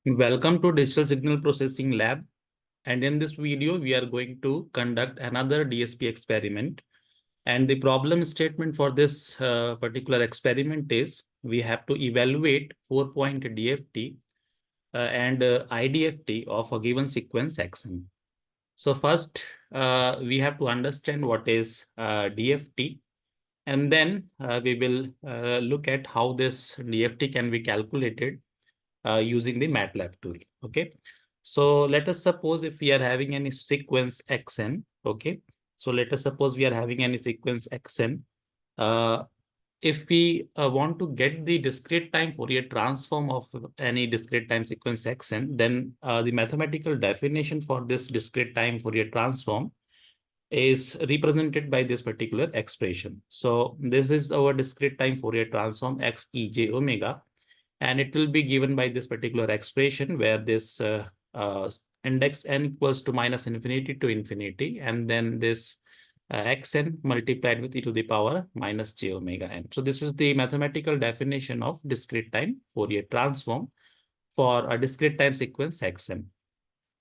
Welcome to Digital Signal Processing Lab. And in this video, we are going to conduct another DSP experiment. And the problem statement for this particular experiment is we have to evaluate 4-point DFT and IDFT of a given sequence XM. So first, we have to understand what is DFT. And then we will look at how this DFT can be calculated using the MATLAB tool. Okay. So let us suppose if we are having any sequence xn. Okay. So let us suppose we are having any sequence xn. If we want to get the discrete time Fourier transform of any discrete time sequence xn, then the mathematical definition for this discrete time Fourier transform is represented by this particular expression. So this is our discrete time Fourier transform x e j omega. And it will be given by this particular expression where this index n equals to minus infinity to infinity, and then this xn multiplied with e to the power minus j omega n. So this is the mathematical definition of discrete time Fourier transform for a discrete time sequence xn.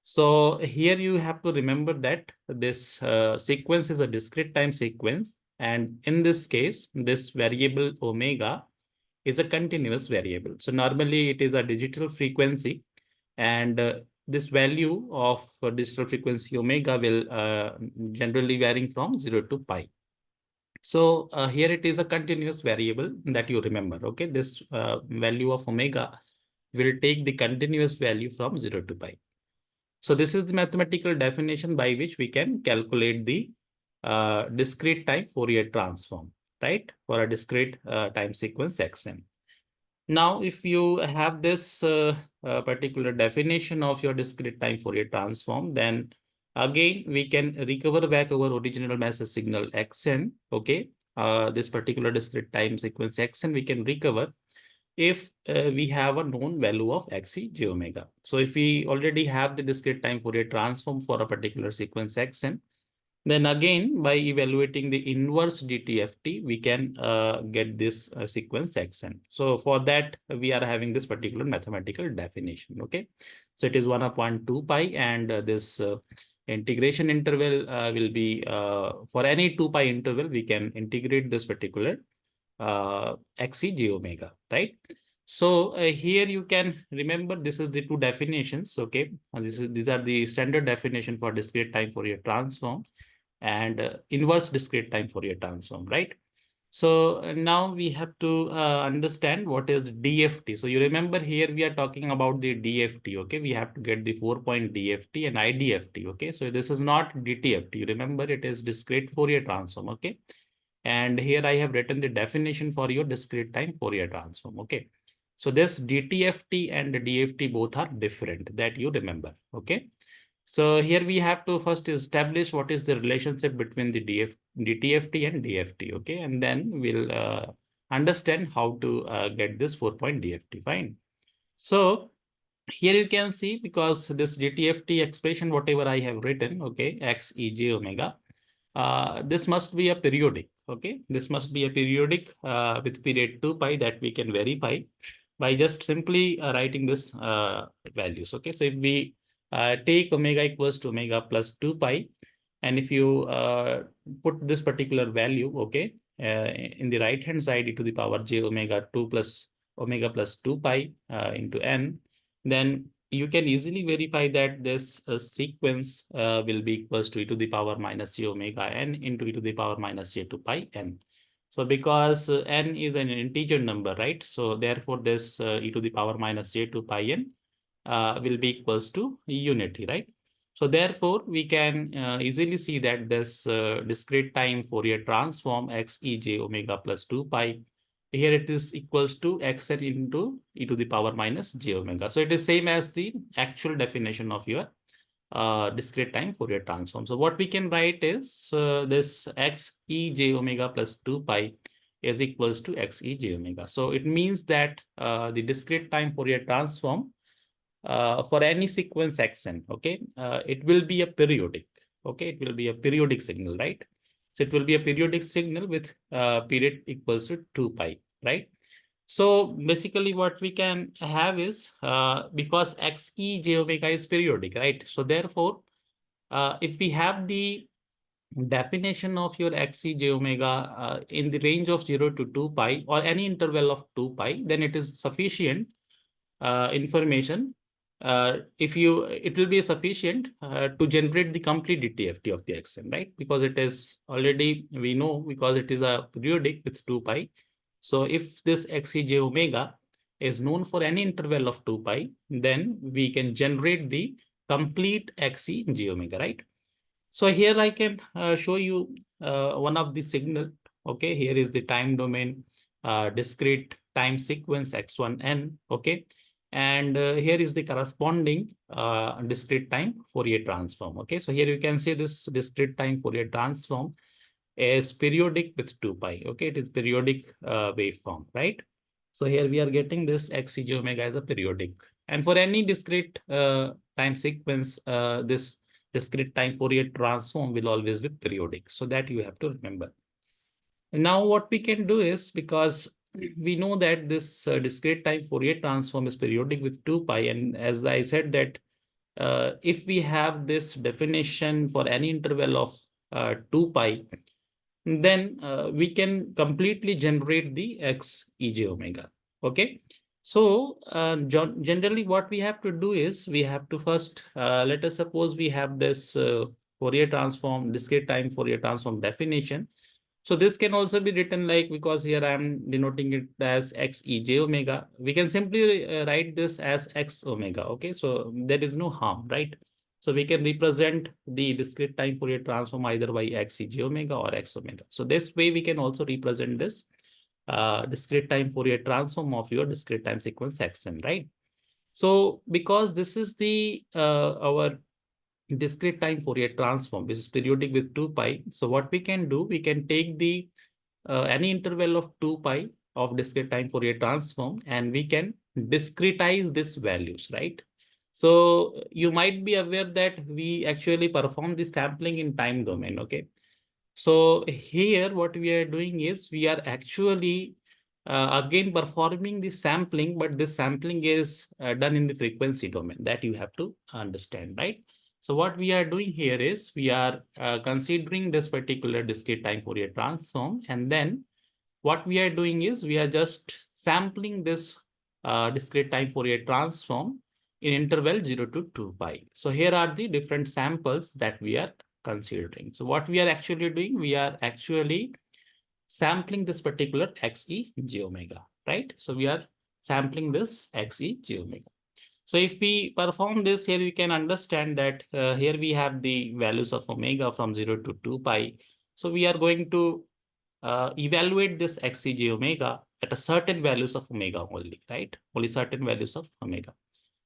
So here you have to remember that this sequence is a discrete time sequence. And in this case, this variable omega is a continuous variable. So normally it is a digital frequency, and this value of digital frequency omega will generally varying from 0 to pi. So here it is a continuous variable that you remember. Okay, this value of omega will take the continuous value from 0 to pi. So this is the mathematical definition by which we can calculate the discrete time Fourier transform, right, for a discrete time sequence xn. Now, if you have this particular definition of your discrete time Fourier transform, then again, we can recover back our original message signal xn, okay? This particular discrete time sequence xn, we can recover if we have a known value of xe j omega. So if we already have the discrete time Fourier transform for a particular sequence xn, then again, by evaluating the inverse DTFT, we can get this sequence xn. So for that, we are having this particular mathematical definition. Okay. So it is 1 upon 2 pi, and this integration interval will be for any 2 pi interval, we can integrate this particular xe j omega, right? So here you can remember this is the two definitions. Okay. And these are the standard definition for discrete time Fourier transform and inverse discrete time Fourier transform, right? So now we have to understand what is DFT. So you remember here we are talking about the DFT, okay? We have to get the 4-point DFT and IDFT, okay? So this is not DTFT. You remember it is discrete Fourier transform, okay? And here I have written the definition for your discrete time Fourier transform, okay? So this DTFT and DFT both are different, that you remember, okay? So here we have to first establish what is the relationship between the DTFT and DFT, okay? And then we'll understand how to get this 4-point DFT, fine. So here you can see, because this DTFT expression, whatever I have written, okay, x e j omega, this must be a periodic, okay? This must be a periodic with period 2 pi that we can verify by just simply writing this values, okay? So if we take omega equals to omega plus 2 pi, and if you put this particular value, okay, in the right hand side e to the power j omega 2 plus omega plus 2 pi into n, then you can easily verify that this sequence will be equals to e to the power minus j omega n into e to the power minus j 2 pi n. So because n is an integer number, right? So therefore this e to the power minus j 2 pi n will be equals to unity, right? So therefore, we can easily see that this discrete time Fourier transform x e j omega plus 2 pi, here it is equals to xn into e to the power minus j omega. So it is same as the actual definition of your discrete time Fourier transform. So what we can write is this x e j omega plus 2 pi is equals to x e j omega. So it means that the discrete time Fourier transform for any sequence xn, okay, it will be a periodic, okay, it will be a periodic signal, right? So it will be a periodic signal with period equals to 2 pi, right? So basically what we can have is, because xe j omega is periodic, right? So therefore, if we have the definition of your xe j omega in the range of 0 to 2 pi or any interval of 2 pi, then it is sufficient information. If you, it will be sufficient to generate the complete DFT of the xn, right? Because it is already, we know, because it is a periodic with 2 pi. So if this xe j omega is known for any interval of 2 pi, then we can generate the complete xe j omega, right? So here I can show you one of the signal. Okay, here is the time domain, discrete time sequence x1n. Okay, and here is the corresponding discrete time Fourier transform. Okay, so here you can see this discrete time Fourier transform is periodic with 2 pi. Okay, it is periodic waveform, right? So here we are getting this xc omega as a periodic. And for any discrete time sequence, this discrete time Fourier transform will always be periodic. So that you have to remember. And now what we can do is, because we know that this discrete time Fourier transform is periodic with 2 pi, and as I said that if we have this definition for any interval of 2 pi, then we can completely generate the x e j omega. Okay. So generally what we have to do is, we have to first, let us suppose we have this Fourier transform, discrete time Fourier transform definition. So this can also be written like, because here I am denoting it as x e j omega, we can simply write this as x omega. Okay, so there is no harm, right? So we can represent the discrete time Fourier transform either by x e j omega or x omega. So this way we can also represent this discrete time Fourier transform of your discrete time sequence xn, right? So because this is the our discrete time Fourier transform, which is periodic with 2 pi. So what we can do, we can take the any interval of 2 pi of discrete time Fourier transform, and we can discretize these values, right? So you might be aware that we actually perform this sampling in time domain. Okay. So here what we are doing is, we are actually again performing the sampling, but this sampling is done in the frequency domain. That you have to understand, right? So what we are doing here is, we are considering this particular discrete time Fourier transform, and then what we are doing is, we are just sampling this discrete time Fourier transform in interval 0 to 2 pi. So here are the different samples that we are considering. So what we are actually doing, we are actually sampling this particular xe j omega, right? So we are sampling this xe j omega. So if we perform this, here we can understand that here we have the values of omega from 0 to 2 pi. So we are going to evaluate this xe j omega at a certain values of omega only, right? Only certain values of omega.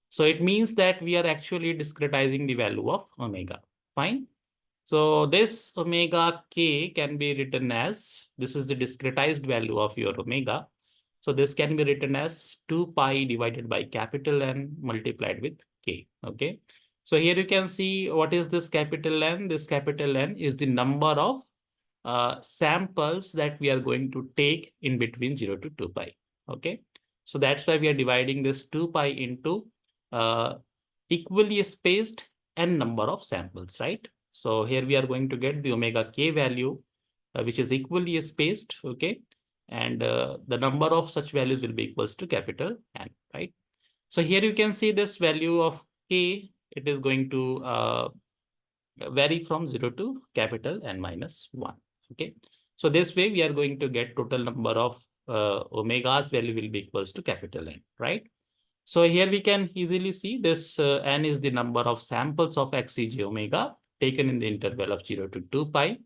So it means that we are actually discretizing the value of omega. Fine. So this omega k can be written as, this is the discretized value of your omega. So this can be written as 2 pi divided by capital N multiplied with k. Okay. So here you can see, what is this capital N? This capital N is the number of samples that we are going to take in between 0 to 2 pi. Okay. So that's why we are dividing this 2 pi into equally spaced n number of samples, right? So here we are going to get the omega k value, which is equally spaced. Okay. And the number of such values will be equals to capital N, right? So here you can see this value of k, it is going to vary from 0 to capital N minus 1. Okay. So this way we are going to get total number of omega's value will be equals to capital N, right? So here we can easily see this N is the number of samples of xc omega taken in the interval of 0 to 2 pi,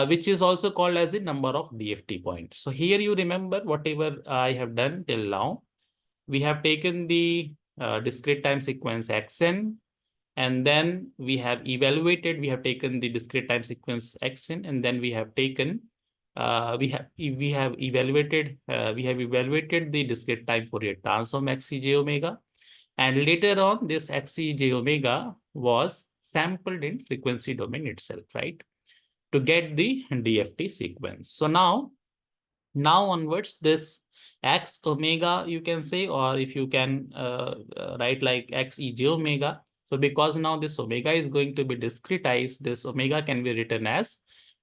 which is also called as the number of DFT points. So here you remember whatever I have done till now, we have taken the discrete time sequence xn, and then we have evaluated, we have taken the discrete time sequence xn, and then we have taken we have evaluated the discrete time Fourier transform xc j omega, and later on this xc j omega was sampled in frequency domain itself, right, to get the DFT sequence. So now onwards, this x omega, you can say, or if you can write like x e j omega. So because now this omega is going to be discretized, this omega can be written as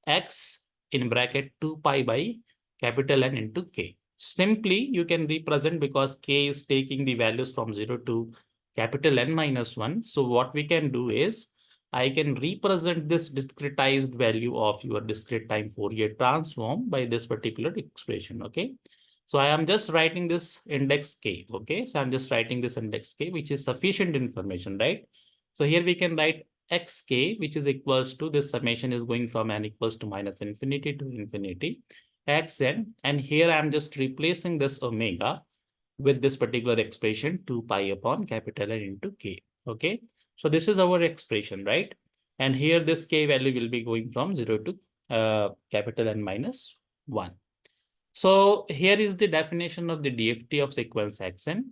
x in bracket 2 pi by capital N into k. Simply, you can represent because k is taking the values from 0 to capital N minus 1. So what we can do is, I can represent this discretized value of your discrete time Fourier transform by this particular expression, okay? So I am just writing this index k, okay? So I'm just writing this index k, which is sufficient information, right? So here we can write xk, which is equals to, this summation is going from n equals to minus infinity to infinity, xn, and here I'm just replacing this omega with this particular expression 2 pi upon capital N into k, okay? So this is our expression, right? And here this k value will be going from 0 to capital N minus 1. So here is the definition of the DFT of sequence xn.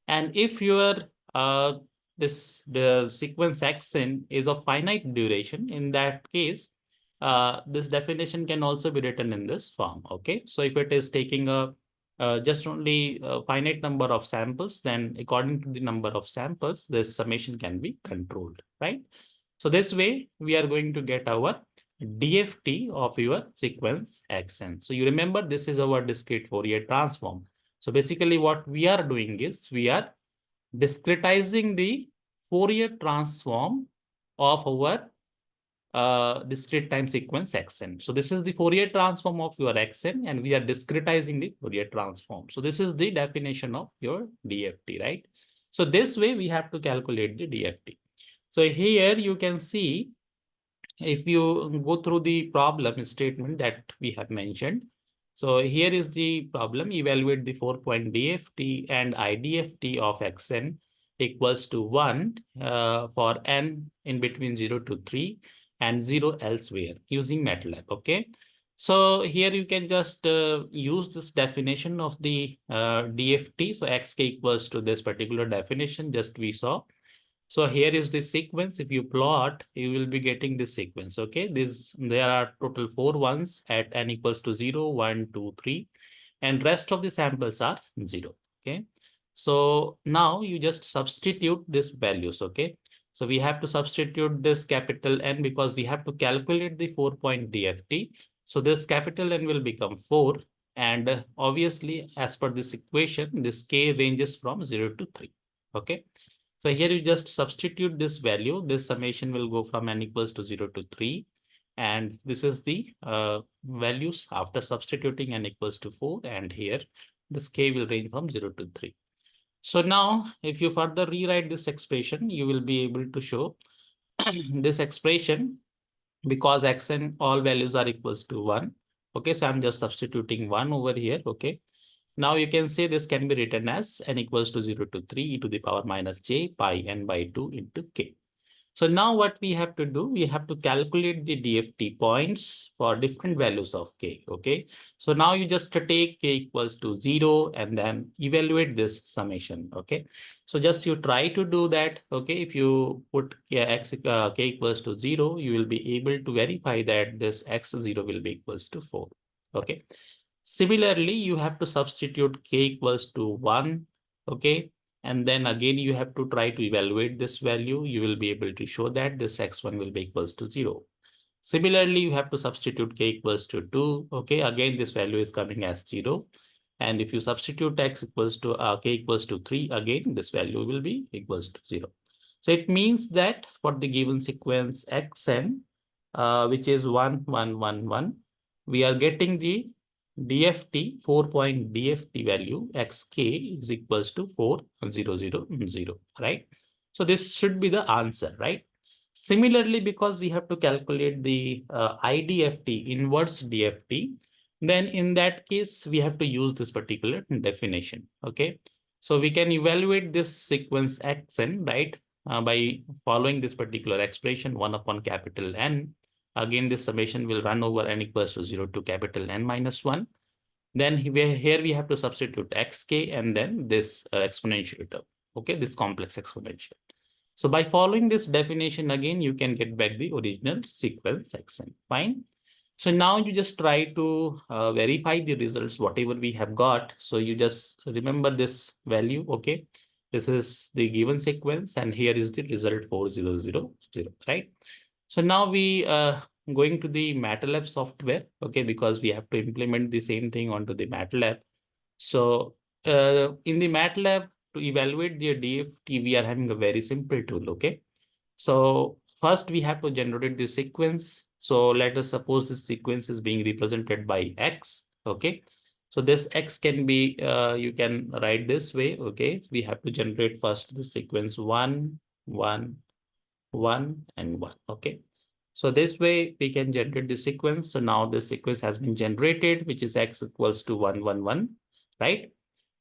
And if your the sequence xn is of finite duration, in that case, this definition can also be written in this form. Okay, so if it is taking a just only a finite number of samples, then according to the number of samples, this summation can be controlled, right? So this way, we are going to get our DFT of your sequence xn. So you remember this is our discrete Fourier transform. So basically what we are doing is we are discretizing the Fourier transform of our discrete time sequence xn. So this is the Fourier transform of your xn, and we are discretizing the Fourier transform. So this is the definition of your DFT, right? So this way we have to calculate the DFT. So here you can see, if you go through the problem statement that we have mentioned. So here is the problem: evaluate the 4-point DFT and IDFT of xn equals to 1 for n in between 0 to 3 and 0 elsewhere using MATLAB. Okay. So here you can just use this definition of the DFT. So xk equals to this particular definition just we saw. So here is the sequence. If you plot, you will be getting this sequence. Okay, there are total 4 ones at n equals to 0, 1, 2, 3, and rest of the samples are 0. Okay, so now you just substitute these values. Okay, so we have to substitute this capital N because we have to calculate the 4-point DFT. So this capital N will become 4, and obviously, as per this equation, this k ranges from 0 to 3. Okay. So here you just substitute this value. This summation will go from n equals to 0 to 3. And this is the values after substituting n equals to 4. And here this k will range from 0 to 3. So now if you further rewrite this expression, you will be able to show this expression because xn all values are equals to 1. Okay, so I'm just substituting 1 over here. Okay. Now you can say this can be written as n equals to 0 to 3 e to the power minus j pi n by 2 into k. So now what we have to do, we have to calculate the DFT points for different values of k, okay? So now you just take k equals to 0 and then evaluate this summation, okay? So just you try to do that, okay? If you put k equals to 0, you will be able to verify that this x0 will be equals to 4, okay? Similarly, you have to substitute k equals to 1, okay? And then again, you have to try to evaluate this value. You will be able to show that this x1 will be equals to 0. Similarly, you have to substitute k equals to 2, okay? Again, this value is coming as 0. And if you substitute x equals to k equals to 3, again, this value will be equals to 0. So it means that for the given sequence xn, which is 1, 1, 1, 1, we are getting the DFT 4-point DFT value xk is equals to 4, 0, 0, 0, right? So this should be the answer, right? Similarly, because we have to calculate the IDFT, inverse DFT, then in that case, we have to use this particular definition, okay? So we can evaluate this sequence xn, right? By following this particular expression, 1 upon capital N. Again, this summation will run over n equals to 0 to capital N minus 1. Then here we have to substitute xk and then this exponential term, okay, this complex exponential. So by following this definition again, you can get back the original sequence xn, fine. So now you just try to verify the results, whatever we have got. So you just remember this value, okay? This is the given sequence, and here is the result 4000, right? So now we going to the MATLAB software, okay, because we have to implement the same thing onto the MATLAB. So in the MATLAB, to evaluate the DFT, we are having a very simple tool, okay? So first we have to generate the sequence. So let us suppose this sequence is being represented by X, okay? So this X can be, you can write this way, okay? So we have to generate first the sequence 1, 1, 1, and 1, okay? So this way we can generate the sequence. So now the sequence has been generated, which is X equals to 1, 1, 1, right?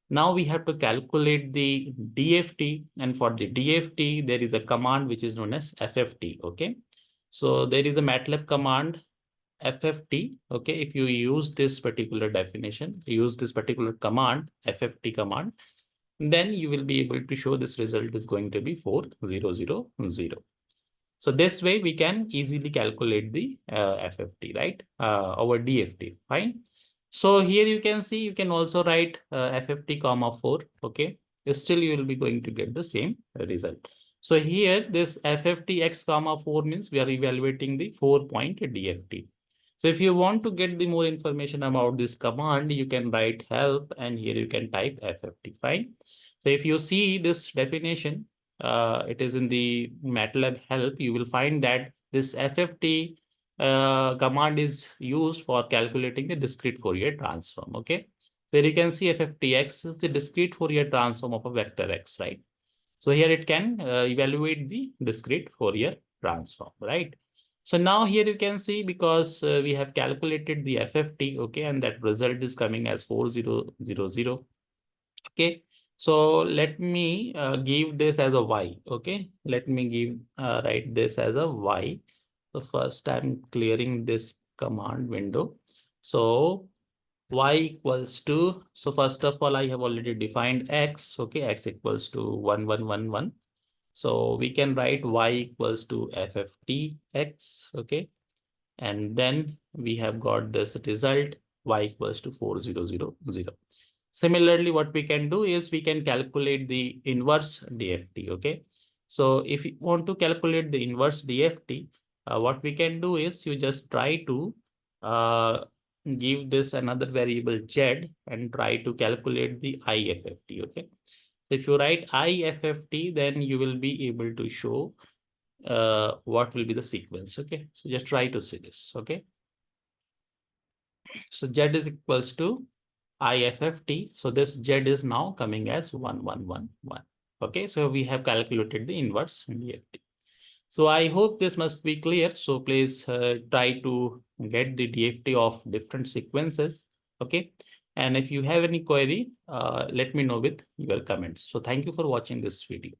Now we have to calculate the DFT, and for the DFT, there is a command which is known as FFT, okay? So there is a MATLAB command FFT, okay? If you use this particular definition, use this particular command, FFT command, then you will be able to show this result is going to be 4000. So this way we can easily calculate the FFT, right? Our DFT, fine. So here you can see, you can also write FFT comma 4, okay? Still you will be going to get the same result. So here this FFT x comma 4 means we are evaluating the 4-point DFT. So if you want to get the more information about this command, you can write help, and here you can type FFT, fine. So if you see this definition, it is in the MATLAB help, you will find that this FFT command is used for calculating the discrete Fourier transform, okay? So you can see FFTX is the discrete Fourier transform of a vector X, right? So here it can evaluate the discrete Fourier transform, right? So now here you can see, because we have calculated the FFT, okay, and that result is coming as 4000. Okay, so let me give this as a y. Okay, let me give write this as a y. So first I'm clearing this command window. So y equals to, so first of all I have already defined x. Okay, x equals to 1, 1, 1, 1. So we can write y equals to FFT x. Okay, and then we have got this result y equals to 4000. Similarly, what we can do is we can calculate the inverse DFT, okay? So if you want to calculate the inverse DFT, what we can do is you just try to uh, give this another variable z and try to calculate the IFFT, okay? So if you write IFFT, then you will be able to show what will be the sequence, okay? So just try to see this, okay? So z is equals to IFFT. So this z is now coming as 1, 1, 1, 1. Okay, so we have calculated the inverse DFT. So I hope this must be clear. So please try to get the DFT of different sequences. Okay, and if you have any query, let me know with your comments. So thank you for watching this video.